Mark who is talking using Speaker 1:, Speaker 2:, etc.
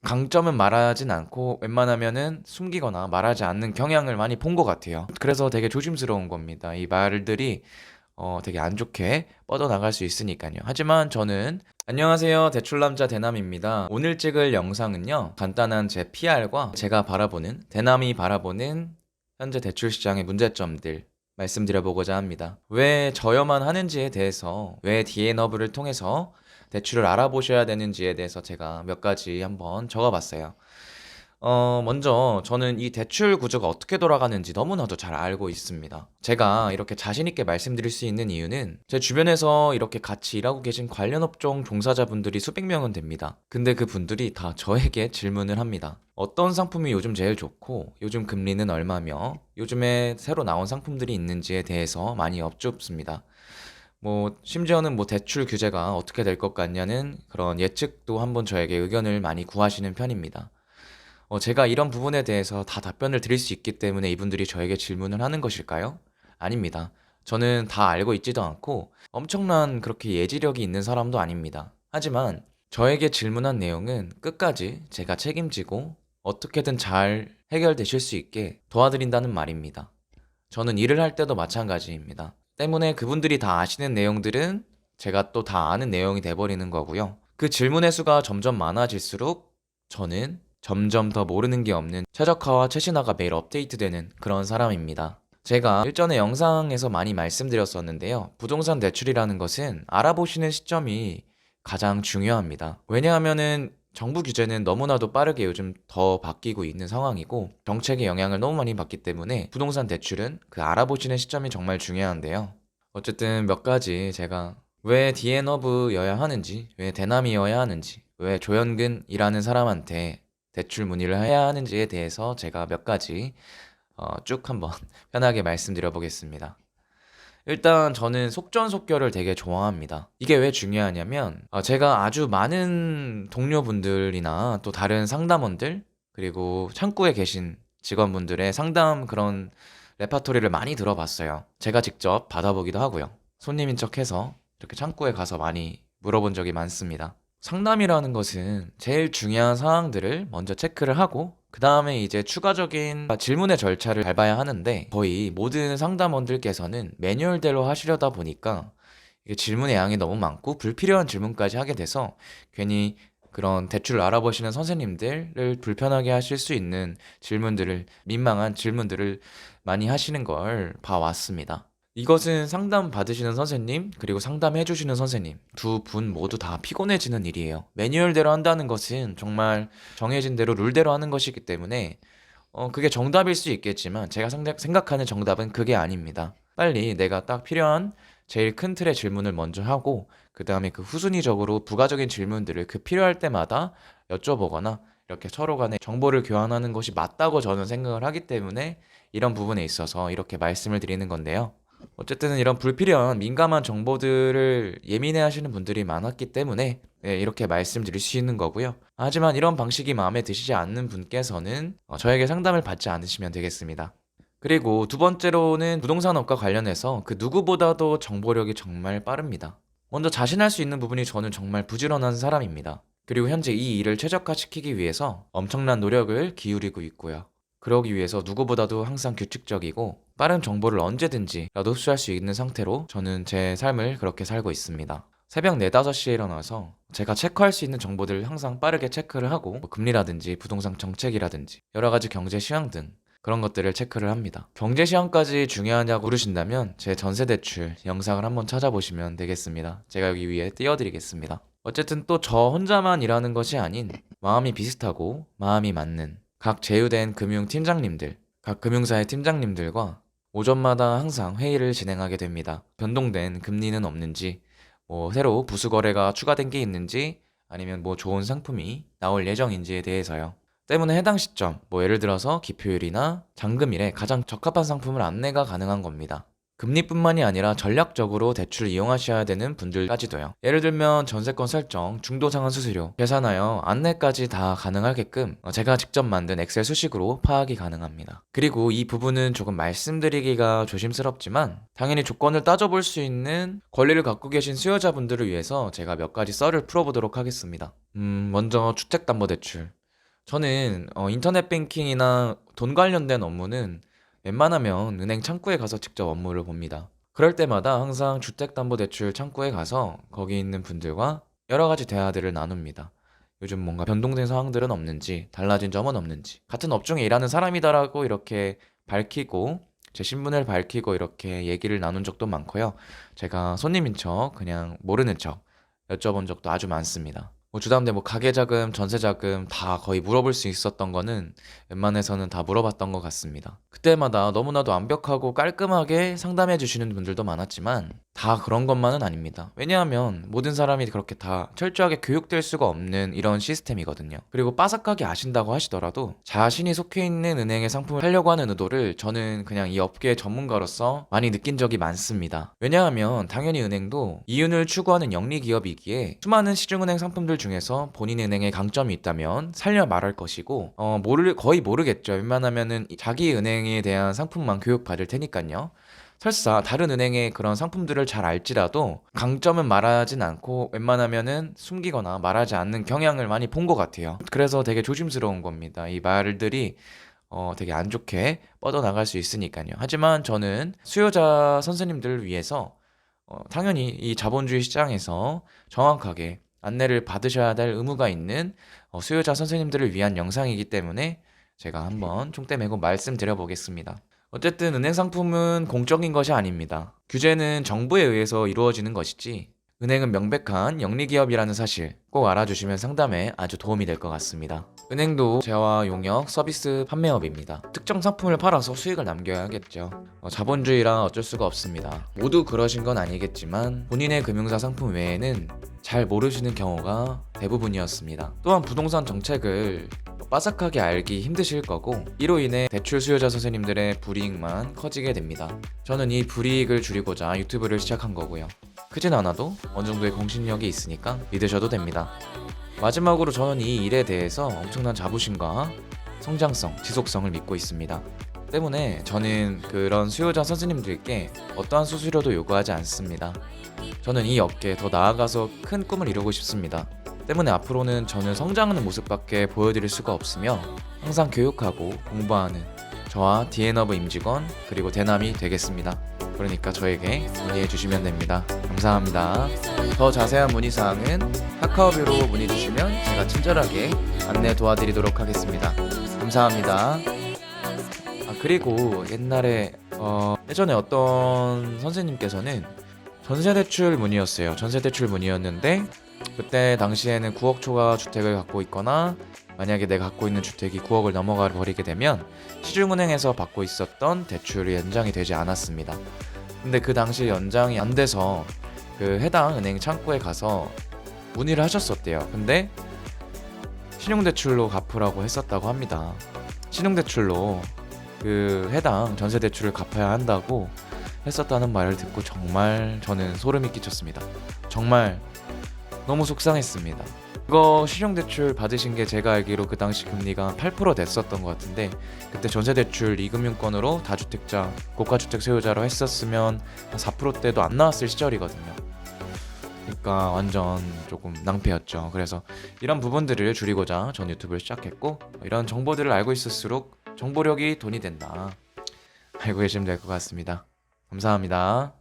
Speaker 1: 강점은 말하진 않고 웬만하면은 숨기거나 말하지 않는 경향을 많이 본 것 같아요. 그래서 되게 조심스러운 겁니다. 이 말들이 되게 안 좋게 뻗어나갈 수 있으니까요. 하지만 저는 안녕하세요. 대출남자 대남입니다. 오늘 찍을 영상은요. 간단한 제 PR과 제가 바라보는 대남이 바라보는 현재 대출 시장의 문제점들 말씀드려보고자 합니다. 왜 저여만 하는지에 대해서 왜 DN허브를 통해서 대출을 알아보셔야 되는지에 대해서 제가 몇 가지 한번 적어봤어요. 먼저 저는 이 대출 구조가 어떻게 돌아가는지 너무나도 잘 알고 있습니다. 제가 이렇게 자신 있게 말씀드릴 수 있는 이유는 제 주변에서 이렇게 같이 일하고 계신 관련 업종 종사자분들이 수백 명은 됩니다. 근데 그 분들이 다 저에게 질문을 합니다. 어떤 상품이 요즘 제일 좋고, 요즘 금리는 얼마며, 요즘에 새로 나온 상품들이 있는지에 대해서 많이 여쭙습니다. 심지어는 대출 규제가 어떻게 될 것 같냐는 그런 예측도 한번 저에게 의견을 많이 구하시는 편입니다. 제가 이런 부분에 대해서 다 답변을 드릴 수 있기 때문에 이분들이 저에게 질문을 하는 것일까요? 아닙니다. 저는 다 알고 있지도 않고 엄청난 그렇게 예지력이 있는 사람도 아닙니다. 하지만 저에게 질문한 내용은 끝까지 제가 책임지고 어떻게든 잘 해결되실 수 있게 도와드린다는 말입니다. 저는 일을 할 때도 마찬가지입니다. 때문에 그분들이 다 아시는 내용들은 제가 또 다 아는 내용이 돼버리는 거고요. 그 질문의 수가 점점 많아질수록 저는 점점 더 모르는 게 없는 최적화와 최신화가 매일 업데이트되는 그런 사람입니다. 제가 일전에 영상에서 많이 말씀드렸었는데요. 부동산 대출이라는 것은 알아보시는 시점이 가장 중요합니다. 왜냐하면은 정부 규제는 너무나도 빠르게 요즘 더 바뀌고 있는 상황이고 정책의 영향을 너무 많이 받기 때문에 부동산 대출은 그 알아보시는 시점이 정말 중요한데요. 어쨌든 몇 가지 제가 왜 디앤허브여야 하는지, 왜 대남이어야 하는지, 왜 조현근이라는 사람한테 대출 문의를 해야 하는지에 대해서 제가 몇 가지 쭉 한번 편하게 말씀드려 보겠습니다. 일단 저는 속전속결을 되게 좋아합니다. 이게 왜 중요하냐면 제가 아주 많은 동료분들이나 또 다른 상담원들 그리고 창구에 계신 직원분들의 상담 그런 레파토리를 많이 들어봤어요. 제가 직접 받아보기도 하고요. 손님인 척해서 이렇게 창구에 가서 많이 물어본 적이 많습니다. 상담이라는 것은 제일 중요한 사항들을 먼저 체크를 하고 그 다음에 이제 추가적인 질문의 절차를 밟아야 하는데 거의 모든 상담원들께서는 매뉴얼대로 하시려다 보니까 이게 질문의 양이 너무 많고 불필요한 질문까지 하게 돼서 괜히 그런 대출을 알아보시는 선생님들을 불편하게 하실 수 있는 질문들을 민망한 질문들을 많이 하시는 걸 봐왔습니다. 이것은 상담 받으시는 선생님, 그리고 상담해 주시는 선생님, 두 분 모두 다 피곤해지는 일이에요. 매뉴얼대로 한다는 것은 정말 정해진 대로 룰대로 하는 것이기 때문에, 그게 정답일 수 있겠지만, 제가 생각하는 정답은 그게 아닙니다. 빨리 내가 딱 필요한 제일 큰 틀의 질문을 먼저 하고, 그 다음에 그 후순위적으로 부가적인 질문들을 그 필요할 때마다 여쭤보거나, 이렇게 서로 간에 정보를 교환하는 것이 맞다고 저는 생각을 하기 때문에, 이런 부분에 있어서 이렇게 말씀을 드리는 건데요. 어쨌든 이런 불필요한 민감한 정보들을 예민해 하시는 분들이 많았기 때문에 이렇게 말씀드릴 수 있는 거고요. 하지만 이런 방식이 마음에 드시지 않는 분께서는 저에게 상담을 받지 않으시면 되겠습니다. 그리고 두 번째로는 부동산업과 관련해서 그 누구보다도 정보력이 정말 빠릅니다. 먼저 자신할 수 있는 부분이 저는 정말 부지런한 사람입니다. 그리고 현재 이 일을 최적화시키기 위해서 엄청난 노력을 기울이고 있고요. 그러기 위해서 누구보다도 항상 규칙적이고 빠른 정보를 언제든지라도 흡수할 수 있는 상태로 저는 제 삶을 그렇게 살고 있습니다. 새벽 4, 5시에 일어나서 제가 체크할 수 있는 정보들을 항상 빠르게 체크를 하고 금리라든지 부동산 정책이라든지 여러 가지 경제 시황 등 그런 것들을 체크를 합니다. 경제 시황까지 중요하냐고 물으신다면 제 전세 대출 영상을 한번 찾아보시면 되겠습니다. 제가 여기 위에 띄워드리겠습니다. 어쨌든 또 저 혼자만 일하는 것이 아닌 마음이 비슷하고 마음이 맞는 각 제휴된 금융팀장님들, 각 금융사의 팀장님들과 오전마다 항상 회의를 진행하게 됩니다. 변동된 금리는 없는지, 새로 부수 거래가 추가된 게 있는지, 아니면 좋은 상품이 나올 예정인지에 대해서요. 때문에 해당 시점, 예를 들어서 기표율이나 잔금일에 가장 적합한 상품을 안내가 가능한 겁니다. 금리뿐만이 아니라 전략적으로 대출을 이용하셔야 되는 분들까지도요. 예를 들면 전세권 설정, 중도상환 수수료, 계산하여 안내까지 다 가능하게끔 제가 직접 만든 엑셀 수식으로 파악이 가능합니다. 그리고 이 부분은 조금 말씀드리기가 조심스럽지만 당연히 조건을 따져볼 수 있는 권리를 갖고 계신 수요자분들을 위해서 제가 몇 가지 썰을 풀어보도록 하겠습니다. 먼저 주택담보대출. 저는 인터넷 뱅킹이나 돈 관련된 업무는 웬만하면 은행 창구에 가서 직접 업무를 봅니다. 그럴 때마다 항상 주택담보대출 창구에 가서 거기 있는 분들과 여러 가지 대화들을 나눕니다. 요즘 뭔가 변동된 상황들은 없는지, 달라진 점은 없는지, 같은 업종에 일하는 사람이다라고 이렇게 밝히고, 제 신분을 밝히고 이렇게 얘기를 나눈 적도 많고요. 제가 손님인 척, 그냥 모르는 척 여쭤본 적도 아주 많습니다. 뭐 주담대 뭐 가계자금, 전세자금 다 거의 물어볼 수 있었던 거는 웬만해서는 다 물어봤던 것 같습니다. 그때마다 너무나도 완벽하고 깔끔하게 상담해 주시는 분들도 많았지만 다 그런 것만은 아닙니다. 왜냐하면 모든 사람이 그렇게 다 철저하게 교육될 수가 없는 이런 시스템이거든요. 그리고 빠삭하게 아신다고 하시더라도 자신이 속해 있는 은행의 상품을 팔려고 하는 의도를 저는 그냥 이 업계의 전문가로서 많이 느낀 적이 많습니다. 왜냐하면 당연히 은행도 이윤을 추구하는 영리 기업이기에 수많은 시중은행 상품들 중에서 본인 은행에 강점이 있다면 살려 말할 것이고 거의 모르겠죠. 웬만하면은 자기 은행에 대한 상품만 교육받을 테니까요. 설사 다른 은행의 그런 상품들을 잘 알지라도 강점은 말하진 않고 웬만하면은 숨기거나 말하지 않는 경향을 많이 본 것 같아요. 그래서 되게 조심스러운 겁니다. 이 말들이 되게 안 좋게 뻗어나갈 수 있으니까요. 하지만 저는 수요자 선생님들을 위해서 당연히 이 자본주의 시장에서 정확하게 안내를 받으셔야 될 의무가 있는 수요자 선생님들을 위한 영상이기 때문에 제가 한번 총대 메고 말씀드려 보겠습니다. 어쨌든 은행 상품은 공적인 것이 아닙니다. 규제는 정부에 의해서 이루어지는 것이지 은행은 명백한 영리기업이라는 사실 꼭 알아주시면 상담에 아주 도움이 될 것 같습니다. 은행도 재화, 용역, 서비스 판매업입니다. 특정 상품을 팔아서 수익을 남겨야겠죠. 자본주의라 어쩔 수가 없습니다. 모두 그러신 건 아니겠지만 본인의 금융사 상품 외에는 잘 모르시는 경우가 대부분이었습니다. 또한 부동산 정책을 빠삭하게 알기 힘드실 거고 이로 인해 대출 수요자 선생님들의 불이익만 커지게 됩니다. 저는 이 불이익을 줄이고자 유튜브를 시작한 거고요. 크진 않아도 어느 정도의 공신력이 있으니까 믿으셔도 됩니다. 마지막으로 저는 이 일에 대해서 엄청난 자부심과 성장성, 지속성을 믿고 있습니다. 때문에 저는 그런 수요자 선생님들께 어떠한 수수료도 요구하지 않습니다. 저는 이 업계에 더 나아가서 큰 꿈을 이루고 싶습니다. 때문에 앞으로는 저는 성장하는 모습밖에 보여드릴 수가 없으며 항상 교육하고 공부하는 저와 디앤어브 임직원 그리고 대남이 되겠습니다. 그러니까 저에게 문의해 주시면 됩니다. 감사합니다. 더 자세한 문의사항은 카카오뷰로 문의 주시면 제가 친절하게 안내 도와드리도록 하겠습니다. 감사합니다. 그리고 옛날에 예전에 어떤 선생님께서는 전세대출 문의였어요. 전세대출 문의였는데 그때 당시에는 9억 초과 주택을 갖고 있거나 만약에 내가 갖고 있는 주택이 9억을 넘어가 버리게 되면 시중은행에서 받고 있었던 대출이 연장이 되지 않았습니다. 근데 그 당시 연장이 안 돼서 그 해당 은행 창구에 가서 문의를 하셨었대요. 근데 신용대출로 갚으라고 했었다고 합니다. 신용대출로 그 해당 전세대출을 갚아야 한다고 했었다는 말을 듣고 정말 저는 소름이 끼쳤습니다. 정말 너무 속상했습니다. 그거 신용대출 받으신 게 제가 알기로 그 당시 금리가 8% 됐었던 것 같은데 그때 전세대출 2금융권으로 다주택자, 고가주택 소유자로 했었으면 한 4%대도 안 나왔을 시절이거든요. 그러니까 완전 조금 낭패였죠. 그래서 이런 부분들을 줄이고자 전 유튜브를 시작했고 이런 정보들을 알고 있을수록 정보력이 돈이 된다. 알고 계시면 될 것 같습니다. 감사합니다.